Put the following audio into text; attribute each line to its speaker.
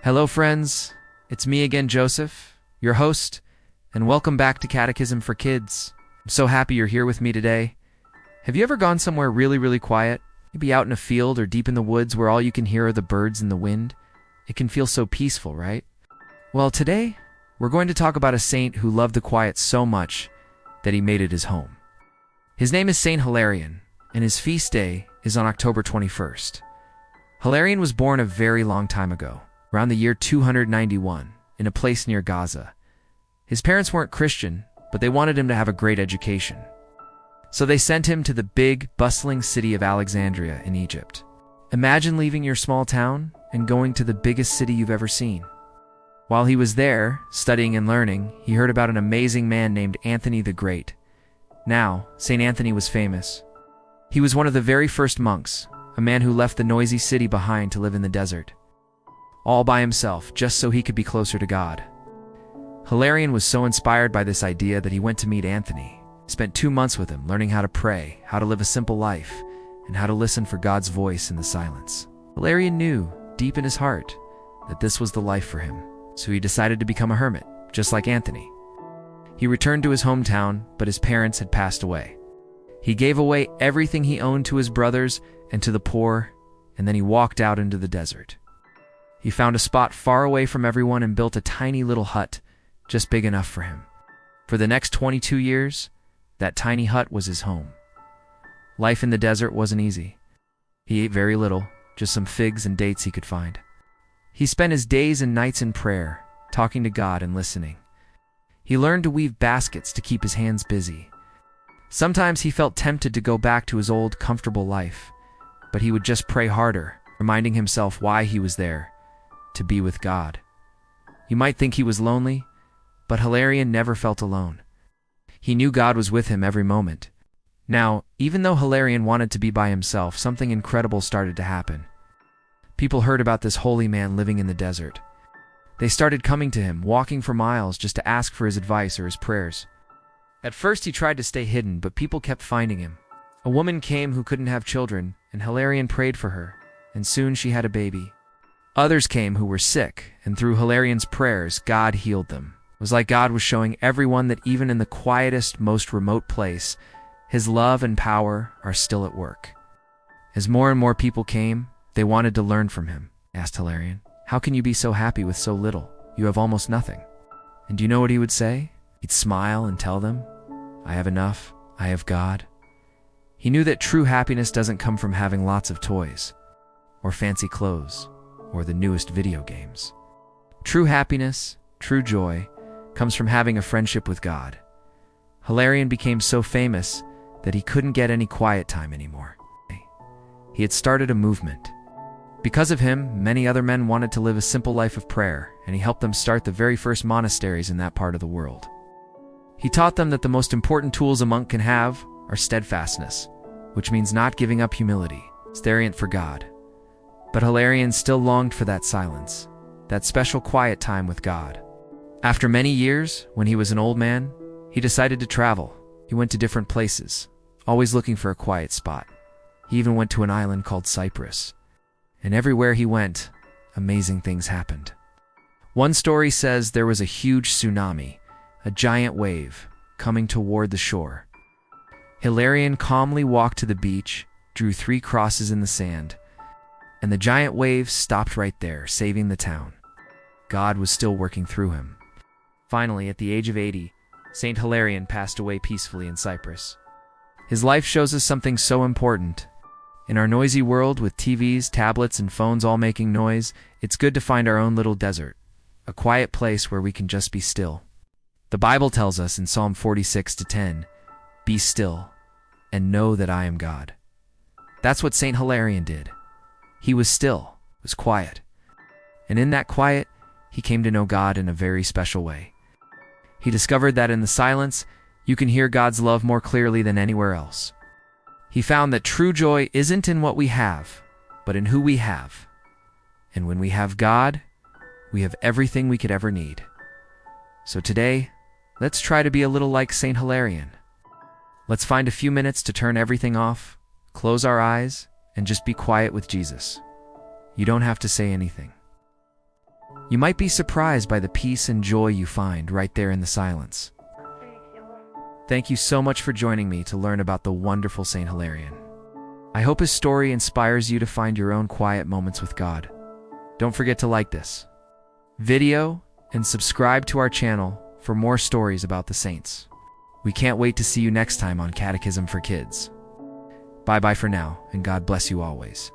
Speaker 1: Hello, friends. It's me again, Joseph, your host, and welcome back to Catechism for Kids. I'm so happy you're here with me today. Have you ever gone somewhere really quiet? Maybe out in a field or deep in the woods where all you can hear are the birds and the wind? It can feel so peaceful, right? Well, today, we're going to talk about a saint who loved the quiet so much that he made it his home. His name is Saint Hilarion, and his feast day is on October 21st. Hilarion was born a very long time ago, around the year 291, in a place near Gaza. His parents weren't Christian, but they wanted him to have a great education. So they sent him to the big, bustling city of Alexandria in Egypt. Imagine leaving your small town and going to the biggest city you've ever seen. While he was there, studying and learning, he heard about an amazing man named Anthony the Great. Now, St. Anthony was famous. He was one of the very first monks, a man who left the noisy city behind to live in the desert, all by himself, just so he could be closer to God. Hilarion was so inspired by this idea that he went to meet Anthony, spent 2 months with him learning how to pray, how to live a simple life, and how to listen for God's voice in the silence. Hilarion knew, deep in his heart, that this was the life for him, so he decided to become a hermit, just like Anthony. He returned to his hometown, but his parents had passed away. He gave away everything he owned to his brothers and to the poor, and then he walked out into the desert. He found a spot far away from everyone and built a tiny little hut, just big enough for him. For the next 22 years, that tiny hut was his home. Life in the desert wasn't easy. He ate very little, just some figs and dates he could find. He spent his days and nights in prayer, talking to God and listening. He learned to weave baskets to keep his hands busy. Sometimes he felt tempted to go back to his old, comfortable life, but he would just pray harder, reminding himself why he was there, to be with God. You might think he was lonely, but Hilarion never felt alone. He knew God was with him every moment. Now, even though Hilarion wanted to be by himself, something incredible started to happen. People heard about this holy man living in the desert. They started coming to him, walking for miles just to ask for his advice or his prayers. At first he tried to stay hidden, but people kept finding him. A woman came who couldn't have children, and Hilarion prayed for her, and soon she had a baby. Others came who were sick, and through Hilarion's prayers, God healed them. It was like God was showing everyone that even in the quietest, most remote place, his love and power are still at work. As more and more people came, they wanted to learn from him. Asked Hilarion, "How can you be so happy with so little? You have almost nothing." And do you know what he would say? He'd smile and tell them, "I have enough. I have God." He knew that true happiness doesn't come from having lots of toys, or fancy clothes, or the newest video games. True happiness, true joy, comes from having a friendship with God. Hilarion became so famous that he couldn't get any quiet time anymore. He had started a movement. Because of him, many other men wanted to live a simple life of prayer, and he helped them start the very first monasteries in that part of the world. He taught them that the most important tools a monk can have are steadfastness, which means not giving up humility, staring for God. But Hilarion still longed for that silence, that special quiet time with God. After many years, when he was an old man, he decided to travel. He went to different places, always looking for a quiet spot. He even went to an island called Cyprus. And everywhere he went, amazing things happened. One story says there was a huge tsunami, a giant wave, coming toward the shore. Hilarion calmly walked to the beach, drew 3 crosses in the sand, and the giant wave stopped right there, saving the town. God was still working through him. Finally, at the age of 80, Saint Hilarion passed away peacefully in Cyprus. His life shows us something so important. In our noisy world with TVs, tablets, and phones all making noise, it's good to find our own little desert, a quiet place where we can just be still. The Bible tells us in Psalm 46:10, "Be still and know that I am God." That's what Saint Hilarion did. He was still, was quiet. And in that quiet, he came to know God in a very special way. He discovered that in the silence, you can hear God's love more clearly than anywhere else. He found that true joy isn't in what we have, but in who we have. And when we have God, we have everything we could ever need. So today, let's try to be a little like Saint Hilarion. Let's find a few minutes to turn everything off, close our eyes, and just be quiet with Jesus. You don't have to say anything. You might be surprised by the peace and joy you find right there in the silence. Thank you so much for joining me to learn about the wonderful Saint Hilarion. I hope his story inspires you to find your own quiet moments with God. Don't forget to like this video and subscribe to our channel for more stories about the saints. We can't wait to see you next time on Catechism for Kids. Bye-bye for now, and God bless you always.